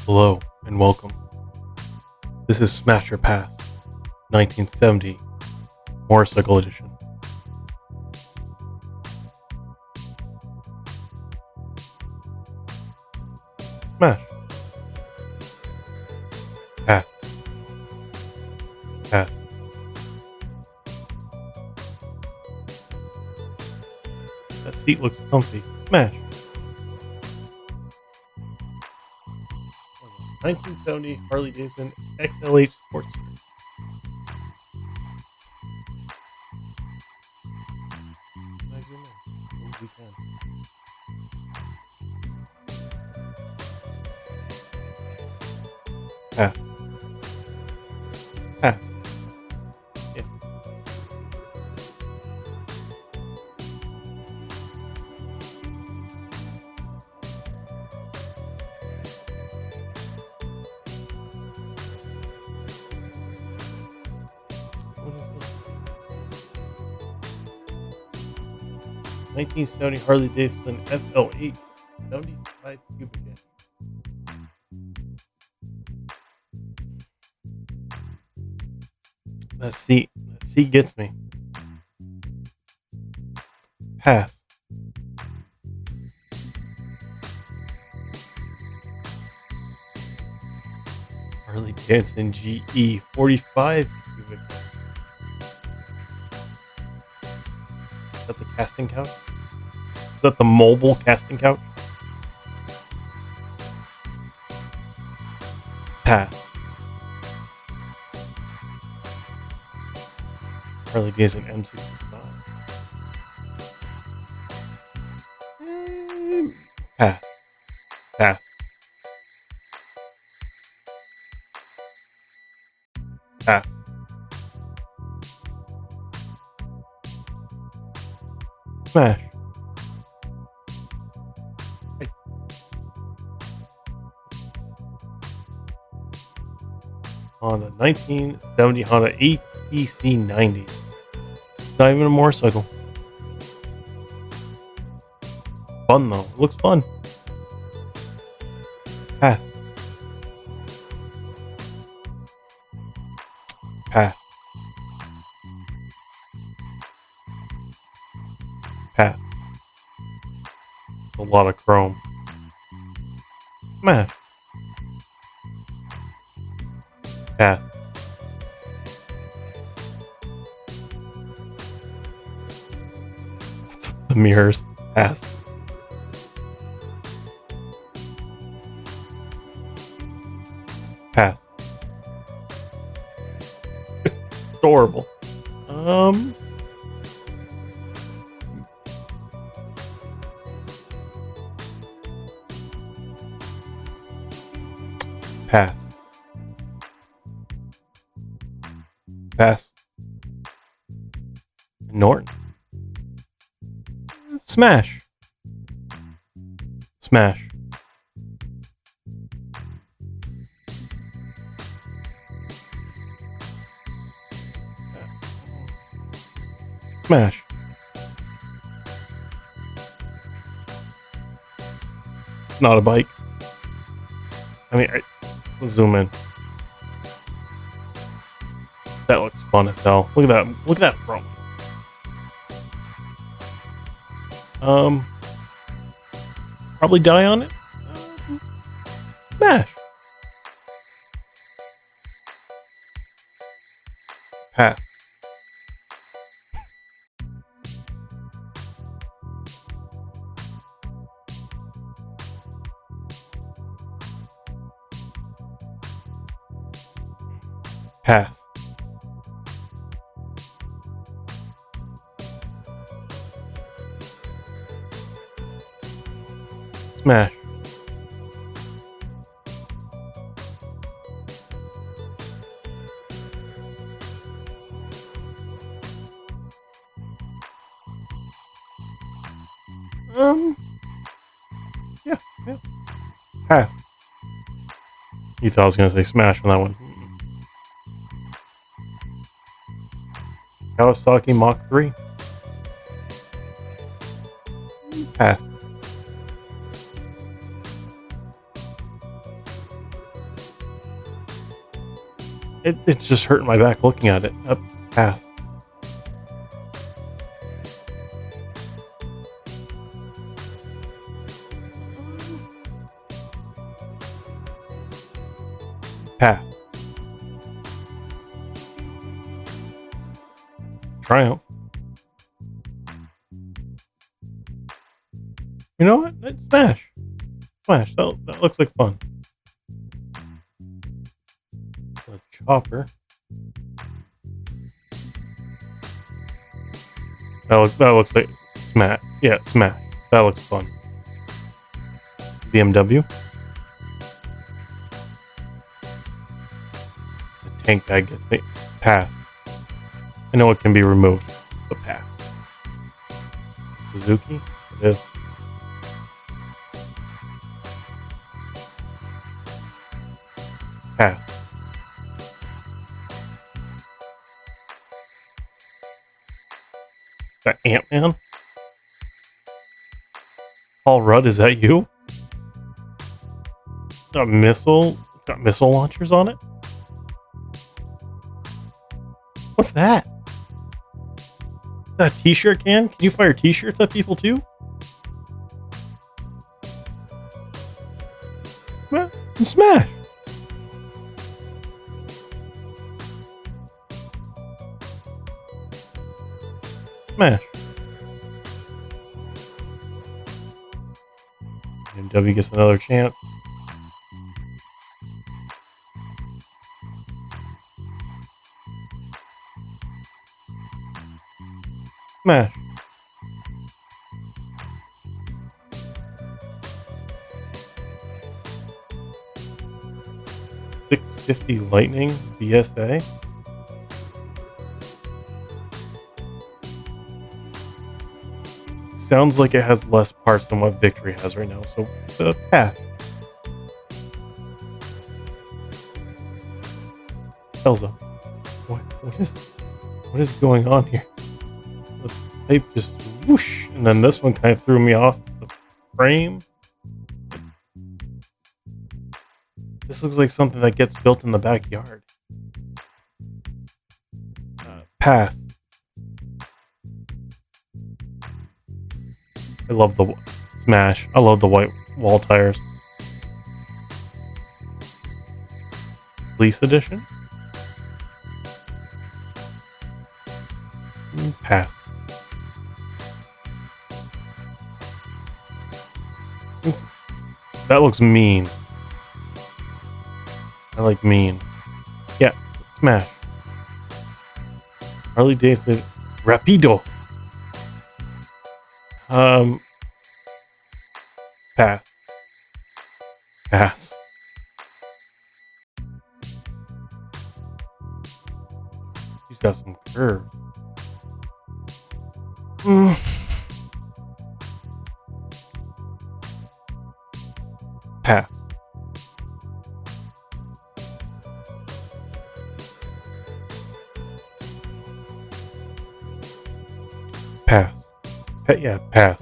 Hello and welcome. This is Smash or Pass 1970 Motorcycle Edition. Smash. Pass. Pass. That seat looks comfy. Smash. 1970 Harley Davidson XLH Sportster. I zoom in? We can. Pass. Pass. Yeah. What is this? 1970 Harley Davidson FL8 75 cubic inch. That seat gets me. Pass. Harley Davidson GE 45 cubic inch. Is that the casting couch? Is that the mobile casting couch? Pass. Harley Davidson M65. Pass. Pass. Pass. Smash. Hey. Honda 1970 Honda ATC 90. Not even a motorcycle. Fun though. It looks fun. Pass. Pass. Pass. A lot of chrome. Smash. Pass. The mirrors. Pass. Pass. Adorable. Pass. Pass. Norton. Smash. Smash. Smash. It's not a bike. Let's zoom in. That looks fun as hell. Look at that. Look at that front. Probably die on it. Smash. Pass. Pass. Smash. Yeah. Pass. You thought I was gonna say smash on that one. Kawasaki Mach 3. Pass. It's just hurting my back looking at it. Pass. Pass. Triumph. You know what? Smash. Smash. That looks like fun. A chopper. That looks like smash. Yeah, smash. That looks fun. BMW. The tank bag gets me. Pass. I know it can be removed, but pass. Suzuki. It is. Pass. That Ant-Man? Paul Rudd, is that you? A missile? It's got missile launchers on it? What's that? Is that a t-shirt can? Can you fire t-shirts at people too? Smash! Smash. BMW gets another chance. Smash. $650 Lightning BSA. Sounds like it has less parts than what Victory has right now, so pass. Elza. What is going on here? The tape just whoosh, and then this one kind of threw me off the frame. This looks like something that gets built in the backyard. Pass. I love the smash. I love the white wall tires. Police edition. Pass. That looks mean. I like mean. Yeah, smash. Harley Davidson Rapido. Pass. Pass. She's got some curves. Pass. Pass. Yeah, pass.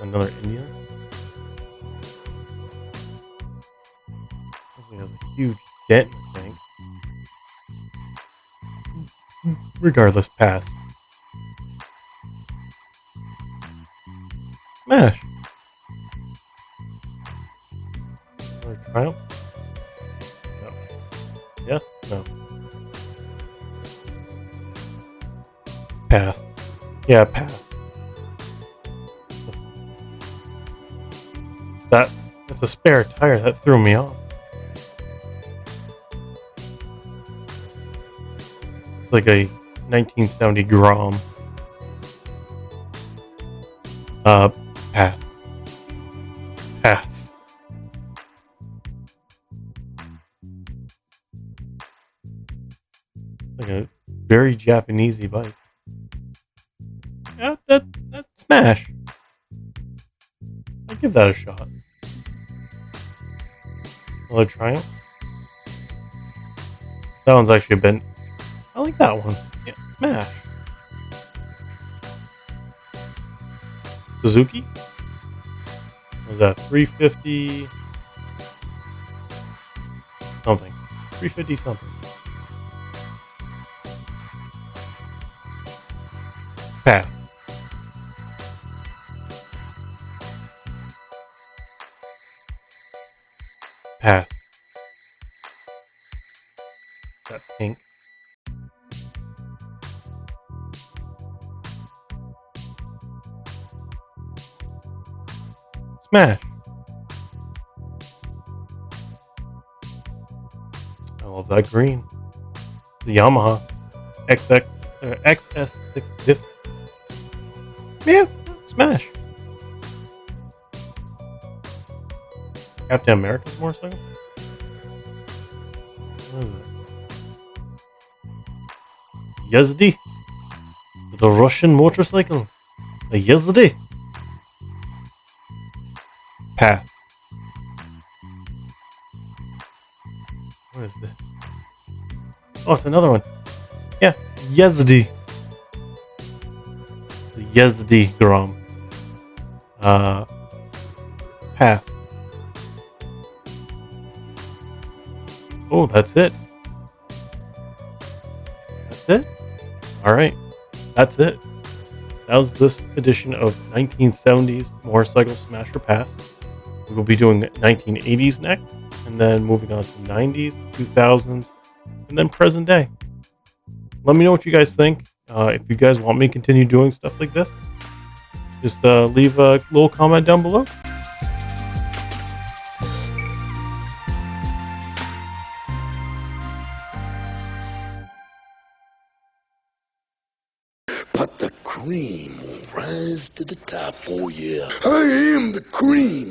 Another Indian. This has a huge dent in the tank. Regardless, pass. Smash. Another Triumph. No. Yes. No. Pass. Yeah, pass. That's a spare tire that threw me off. It's like a 1970 Grom. Pass. Pass. Like a very Japanesey bike. Yeah, that smash. I'd give that a shot. Another Triumph. That one's actually been. I like that one. Yeah, smash. Suzuki. Was that 350? Something. 350 something. Pass. Pass. That pink. Smash. I love that green. The Yamaha XS650. Yeah, smash. Captain America's motorcycle? What is it? Yazdi. The Russian motorcycle. A Yazdi. Pass. What is this? Oh, it's another one. Yeah, Yazdi. The Yazdi Grom. Pass. Oh, that's it. That's it? Alright. That's it. That was this edition of 1970s Motorcycle Smash or Pass. We will be doing 1980s next, and then moving on to 90s, 2000s, and then present day. Let me know what you guys think. If you guys want me to continue doing stuff like this, just leave a little comment down below. But the cream will rise to the top, oh yeah. I am the cream.